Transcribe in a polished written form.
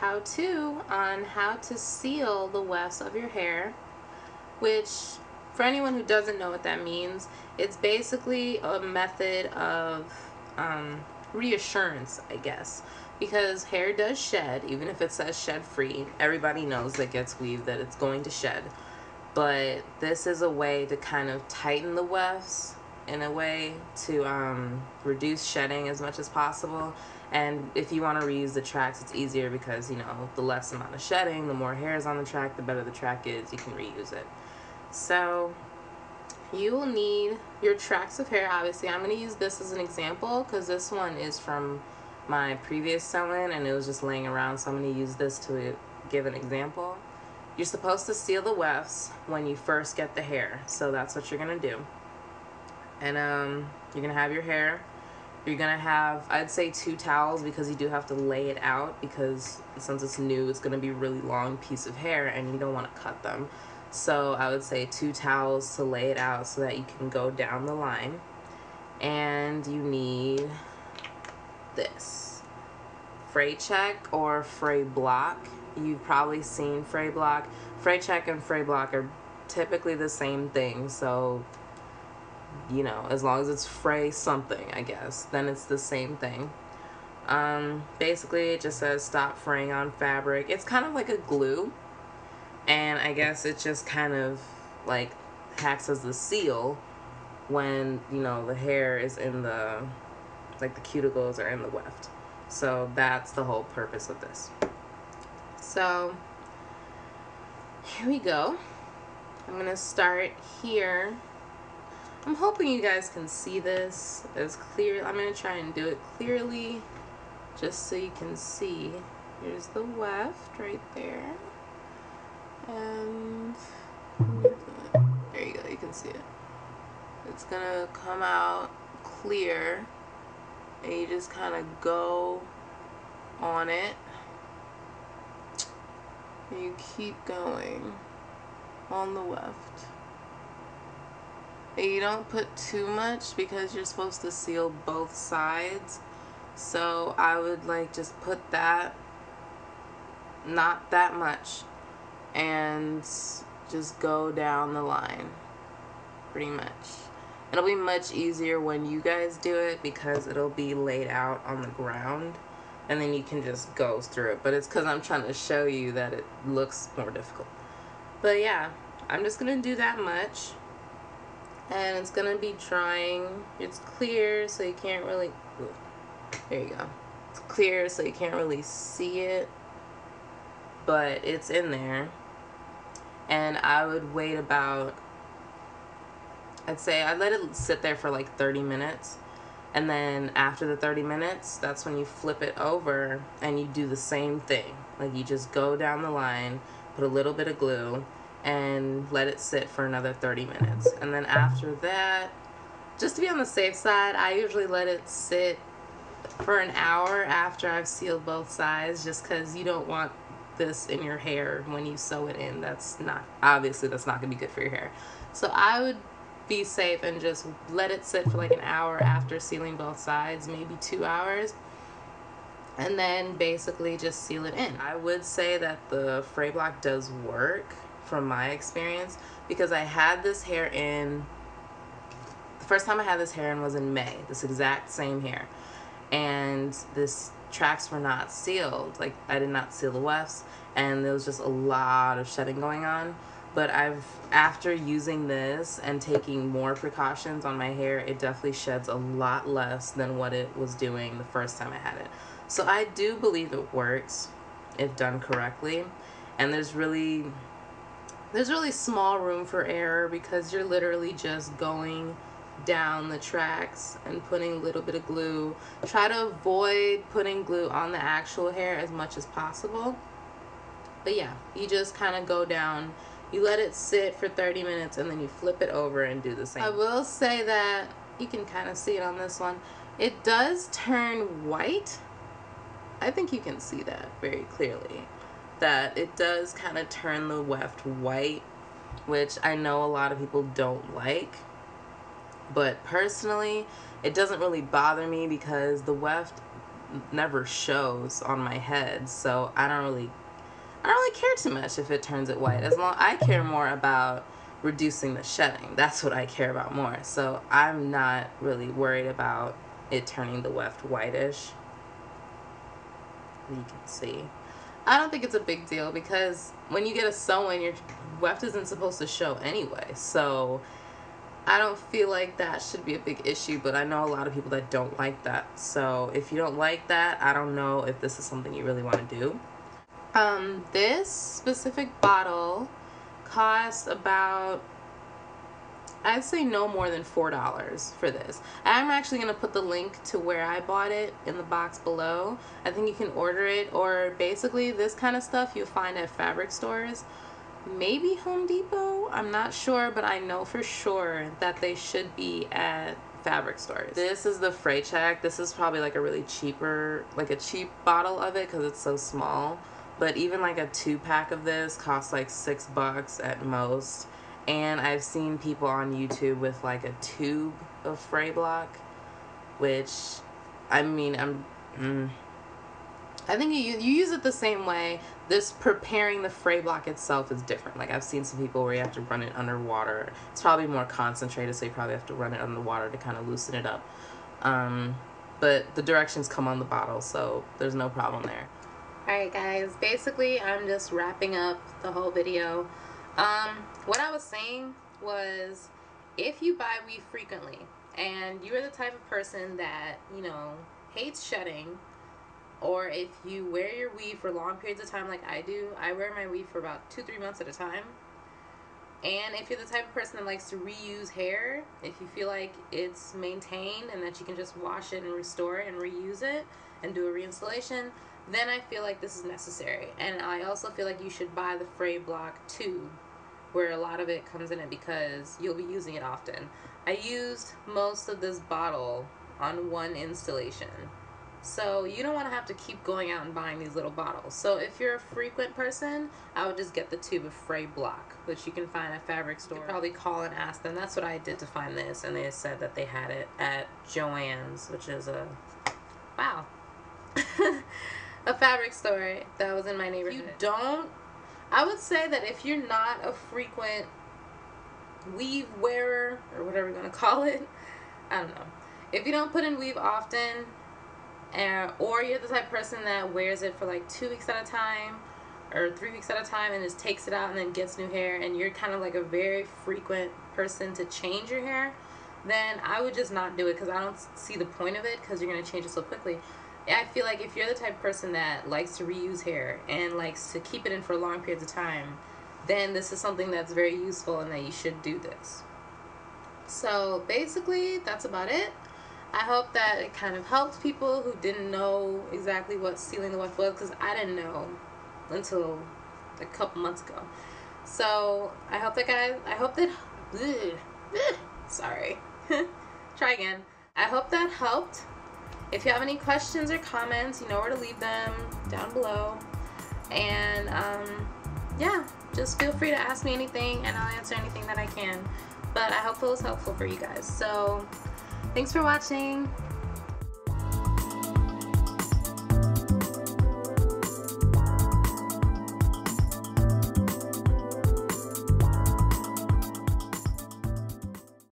how-to on how to seal the wefts of your hair, which for anyone who doesn't know what that means, it's basically a method of reassurance, I guess, because hair does shed. Even if it says shed free, everybody knows that gets weaved that it's going to shed, but this is a way to kind of tighten the wefts in a way to reduce shedding as much as possible. And if you want to reuse the tracks, it's easier because, you know, the less amount of shedding, the more hairs on the track, the better the track is, you can reuse it. So you will need your tracks of hair. Obviously I'm going to use this as an example because this one is from my previous sew-in and it was just laying around, so I'm going to use this to give an example. You're supposed to seal the wefts when you first get the hair, so that's what you're going to do. And you're going to have your hair. You're going to have, I'd say 2 towels because you do have to lay it out because since it's new, it's going to be a really long piece of hair and you don't want to cut them. So I would say 2 towels to lay it out so that you can go down the line. And you need this. Fray Check or Fray Block. You've probably seen Fray Block. Fray Check and Fray Block are typically the same thing, so you know, as long as it's Fray something, I guess, then it's the same thing. Basically it just says stop fraying on fabric. It's kind of like a glue, and I guess it just kind of like acts as the seal when, you know, the hair is in the, like the cuticles are in the weft. So that's the whole purpose of this. So here we go. I'm gonna start here. I'm hoping you guys can see this as clear. I'm gonna try and do it clearly just so you can see. Here's the weft right there. And there you go, you can see it. It's gonna come out clear and you just kind of go on it and you keep going on the weft. And you don't put too much because you're supposed to seal both sides. So I would like just put that, not that much, and just go down the line pretty much. It'll be much easier when you guys do it because it'll be laid out on the ground and then you can just go through it. But it's because I'm trying to show you that it looks more difficult. But yeah, I'm just gonna do that much. And it's gonna be drying. It's clear, so you can't really, there you go. It's clear, so you can't really see it, but it's in there. And I would wait about, I'd say I'd let it sit there for like 30 minutes. And then after the 30 minutes, that's when you flip it over and you do the same thing. Like you just go down the line, put a little bit of glue, and let it sit for another 30 minutes. And then after that, just to be on the safe side, I usually let it sit for an hour after I've sealed both sides, just because you don't want this in your hair when you sew it in. That's not, obviously that's not gonna be good for your hair. So I would be safe and just let it sit for like an hour after sealing both sides, maybe 2 hours, and then basically just seal it in. I would say that the Fray Block does work from my experience because I had this hair in, the first time I had this hair in was in May, this exact same hair, and this tracks were not sealed. Like I did not seal the wefts and there was just a lot of shedding going on. But after using this and taking more precautions on my hair, it definitely sheds a lot less than what it was doing the first time I had it. So I do believe it works if done correctly. And there's really small room for error because you're literally just going down the tracks and putting a little bit of glue. Try to avoid putting glue on the actual hair as much as possible. But yeah, you just kind of go down. You let it sit for 30 minutes and then you flip it over and do the same. I will say that you can kind of see it on this one. It does turn white. I think you can see that very clearly. That it does kind of turn the weft white, which I know a lot of people don't like. But personally, it doesn't really bother me because the weft never shows on my head, so I don't really care too much if it turns it white. As long I care more about reducing the shedding. That's what I care about more. So I'm not really worried about it turning the weft whitish. You can see. I don't think it's a big deal because when you get a sew-in, your weft isn't supposed to show anyway. So I don't feel like that should be a big issue, but I know a lot of people that don't like that. So if you don't like that, I don't know if this is something you really want to do. This specific bottle cost about, I'd say no more than $4 for this. I'm actually going to put the link to where I bought it in the box below. I think you can order it, or basically this kind of stuff you'll find at fabric stores. Maybe Home Depot? I'm not sure, but I know for sure that they should be at fabric stores. This is the Fray Check. This is probably like a really cheaper, like a cheap bottle of it because it's so small. But even like a 2-pack of this costs like $6 at most. And I've seen people on YouTube with like a tube of Fray Block, which, I mean, I think you use it the same way. This preparing the Fray Block itself is different. Like I've seen some people where you have to run it underwater. It's probably more concentrated, so you probably have to run it underwater to kind of loosen it up. But the directions come on the bottle, so there's no problem there. Alright guys, basically I'm just wrapping up the whole video. What I was saying was, if you buy weave frequently and you're the type of person that, you know, hates shedding, or if you wear your weave for long periods of time like I do, I wear my weave for about 2-3 months at a time. And if you're the type of person that likes to reuse hair, if you feel like it's maintained and that you can just wash it and restore it and reuse it and do a reinstallation, then I feel like this is necessary. And I also feel like you should buy the Fray Block tube, where a lot of it comes in it, because you'll be using it often. I used most of this bottle on one installation, so you don't want to have to keep going out and buying these little bottles. So if you're a frequent person, I would just get the tube of Fray Block, which you can find at fabric store. You can probably call and ask them. That's what I did to find this, and they said that they had it at Joann's, which is a, wow, a fabric store that was in my neighborhood. You don't, I would say that if you're not a frequent weave wearer, or whatever you want to call it, I don't know. If you don't put in weave often, or you're the type of person that wears it for like 2 weeks at a time, or 3 weeks at a time, and just takes it out and then gets new hair, and you're kind of like a very frequent person to change your hair, then I would just not do it, because I don't see the point of it, because you're going to change it so quickly. I feel like if you're the type of person that likes to reuse hair and likes to keep it in for long periods of time, then this is something that's very useful and that you should do this. So basically, that's about it. I hope that it kind of helped people who didn't know exactly what sealing the weft was, because I didn't know until a couple months ago. So I hope that, guys, I hope that, sorry, try again. I hope that helped. If you have any questions or comments, you know where to leave them, down below. And yeah, just feel free to ask me anything and I'll answer anything that I can. But I hope it was helpful for you guys. So thanks for watching.